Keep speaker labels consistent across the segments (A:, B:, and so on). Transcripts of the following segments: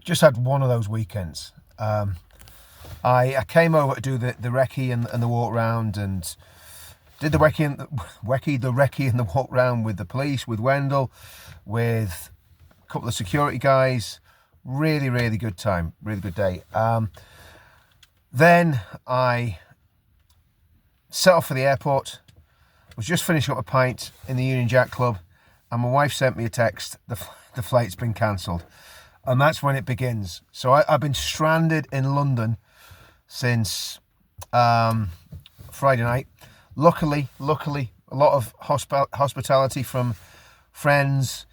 A: just had one of those weekends. I came over to do the recce and the walk round, and did the recce and the walk round with the police, with Wendell, with a couple of security guys. Really, really good time, really good day. Then I set off for the airport. Was just finishing up a pint in the Union Jack Club, and my wife sent me a text. The flight's been cancelled, and that's when it begins. So I've been stranded in London since Friday night. Luckily, a lot of hospitality from friends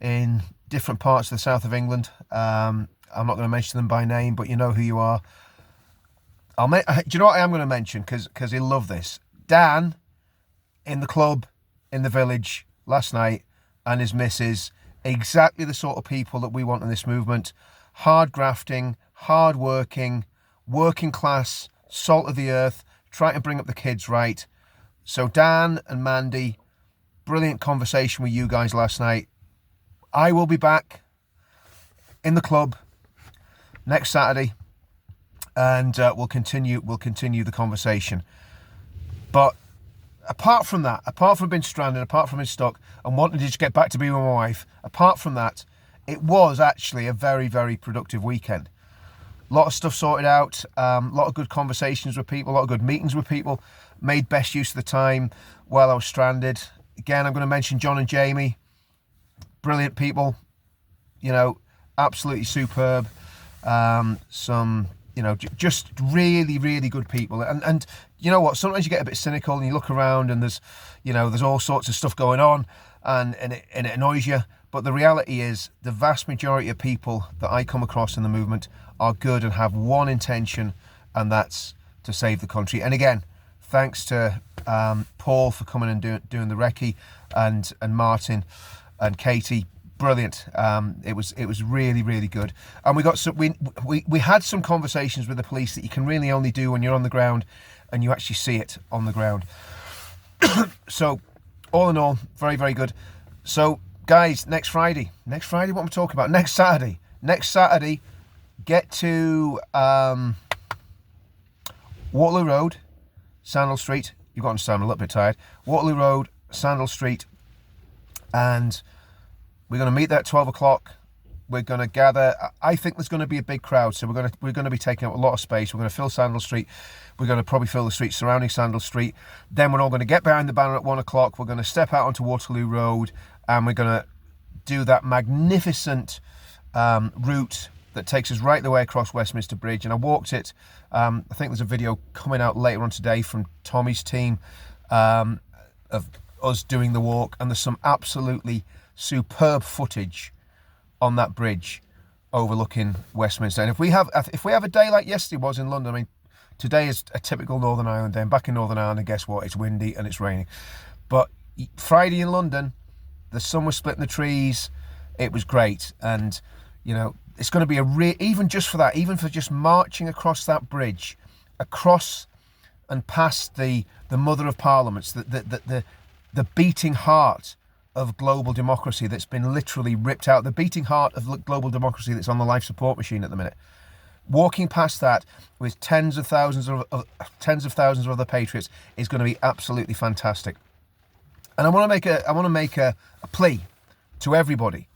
A: in different parts of the south of England. I'm not going to mention them by name, but you know who you are. Do you know what I am going to mention? Because he'll love this. Dan, in the club, in the village, last night, and his missus, exactly the sort of people that we want in this movement. Hard grafting, hard working, working class, salt of the earth, trying to bring up the kids right. So Dan and Mandy, brilliant conversation with you guys last night. I will be back in the club next Saturday, and we'll continue the conversation. But apart from being stranded, apart from being stuck and wanting to just get back to be with my wife, apart from that, it was actually a very, very productive weekend. A lot of stuff sorted out, a lot of good conversations with people, a lot of good meetings with people, made best use of the time while I was stranded. Again, I'm going to mention John and Jamie, brilliant people, absolutely superb. Some, just really, really good people. And you know what, sometimes you get a bit cynical and you look around and there's all sorts of stuff going on and it annoys you. But the reality is the vast majority of people that I come across in the movement are good and have one intention, and that's to save the country. And again, thanks to Paul for coming and doing the recce, and Martin and Katie. Brilliant. It was really, really good. And we had some conversations with the police that you can really only do when you're on the ground and you actually see it on the ground. So all in all, very, very good. So guys, next Friday, what am I talking about? Next Saturday, get to Waterloo Road, Sandal Street. You've got to understand, I'm a little bit tired. Waterloo Road, Sandal Street, and we're going to meet there at 12 o'clock. We're going to gather. I think there's going to be a big crowd, so we're going to be taking up a lot of space. We're going to fill Sandal Street. We're going to probably fill the streets surrounding Sandal Street. Then we're all going to get behind the banner at 1 o'clock. We're going to step out onto Waterloo Road, and we're going to do that magnificent route that takes us right the way across Westminster Bridge. And I walked it. I think there's a video coming out later on today from Tommy's team of us doing the walk, and there's some absolutely superb footage on that bridge overlooking Westminster. And if we have a day like yesterday was in London, I mean, today is a typical Northern Ireland day. I'm back in Northern Ireland, and guess what? It's windy and it's raining. But Friday in London, the sun was splitting the trees. It was great, and it's going to be even just for that, even for just marching across that bridge, across and past the mother of parliaments, the beating heart of global democracy that's been literally ripped out, the beating heart of global democracy that's on the life support machine at the minute. Walking past that with tens of thousands of other patriots is going to be absolutely fantastic. And I want to make a plea to everybody,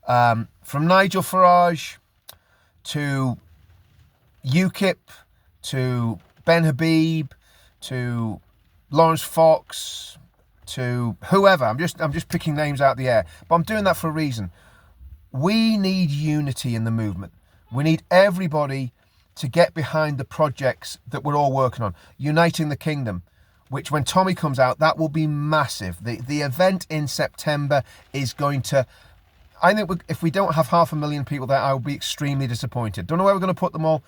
A: from Nigel Farage to UKIP to Ben Habib to Lawrence Fox to whoever. I'm just picking names out of the air, but I'm doing that for a reason. We need unity in the movement. We need everybody to get behind the projects that we're all working on. Uniting the Kingdom, which when Tommy comes out, that will be massive. The event in September is going to, I think if we don't have 500,000 people there, I will be extremely disappointed. Don't know where we're going to put them all,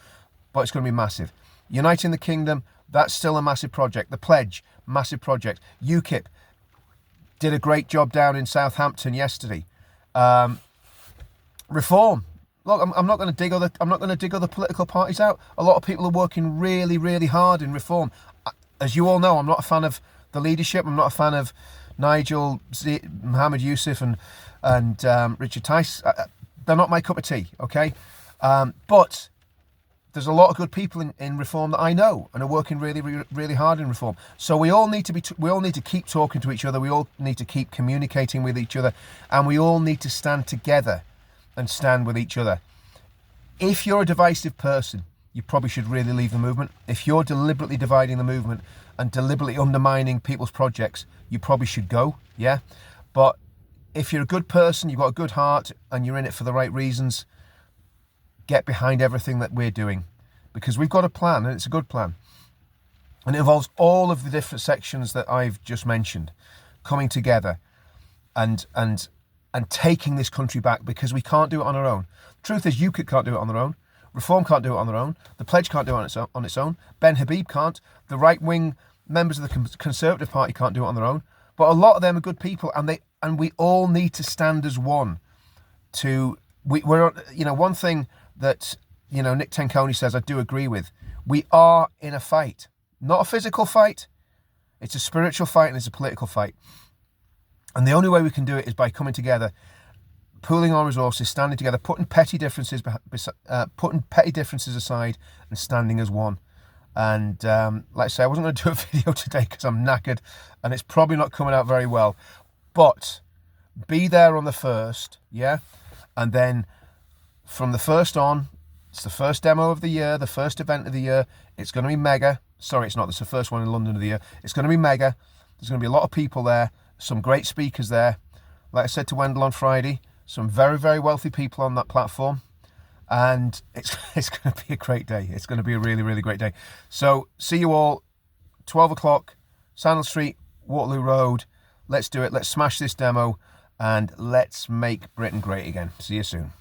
A: but it's going to be massive. Uniting the Kingdom, that's still a massive project. The Pledge, massive project. UKIP did a great job down in Southampton yesterday. Reform. Look, I'm not going to dig other political parties out. A lot of people are working really, really hard in reform. As you all know, I'm not a fan of the leadership. I'm not a fan of Nigel, Mohammed Yusuf, and Richard Tice. they're not my cup of tea, okay? But there's a lot of good people in reform that I know and are working really, really, really hard in reform. So we all need to keep talking to each other. We all need to keep communicating with each other, and we all need to stand together and stand with each other. If you're a divisive person, you probably should really leave the movement. If you're deliberately dividing the movement and deliberately undermining people's projects, you probably should go, yeah? But if you're a good person, you've got a good heart, and you're in it for the right reasons, get behind everything that we're doing, because we've got a plan, and it's a good plan. And it involves all of the different sections that I've just mentioned coming together and taking this country back, because we can't do it on our own. The truth is, UKIP can't do it on their own. Reform can't do it on their own. The Pledge can't do it on its own. Ben Habib can't. The right-wing members of the Conservative Party can't do it on their own. But a lot of them are good people, and we all need to stand as one. We're one thing that Nick Tenconi says, I do agree with. We are in a fight, not a physical fight. It's a spiritual fight, and it's a political fight. And the only way we can do it is by coming together, pooling our resources, standing together, putting petty differences aside, and standing as one. And like I say, I wasn't going to do a video today because I'm knackered, and it's probably not coming out very well. But be there on the 1st, yeah? And then from the 1st on, it's the first demo of the year, the first event of the year. It's going to be mega. Sorry, it's not. It's the first one in London of the year. It's going to be mega. There's going to be a lot of people there, some great speakers there. Like I said to Wendell on Friday, some very, very wealthy people on that platform. And it's going to be a great day. It's going to be a really, really great day. So see you all, 12 o'clock, Sandal Street, Waterloo Road. Let's do it. Let's smash this demo, and let's make Britain great again. See you soon.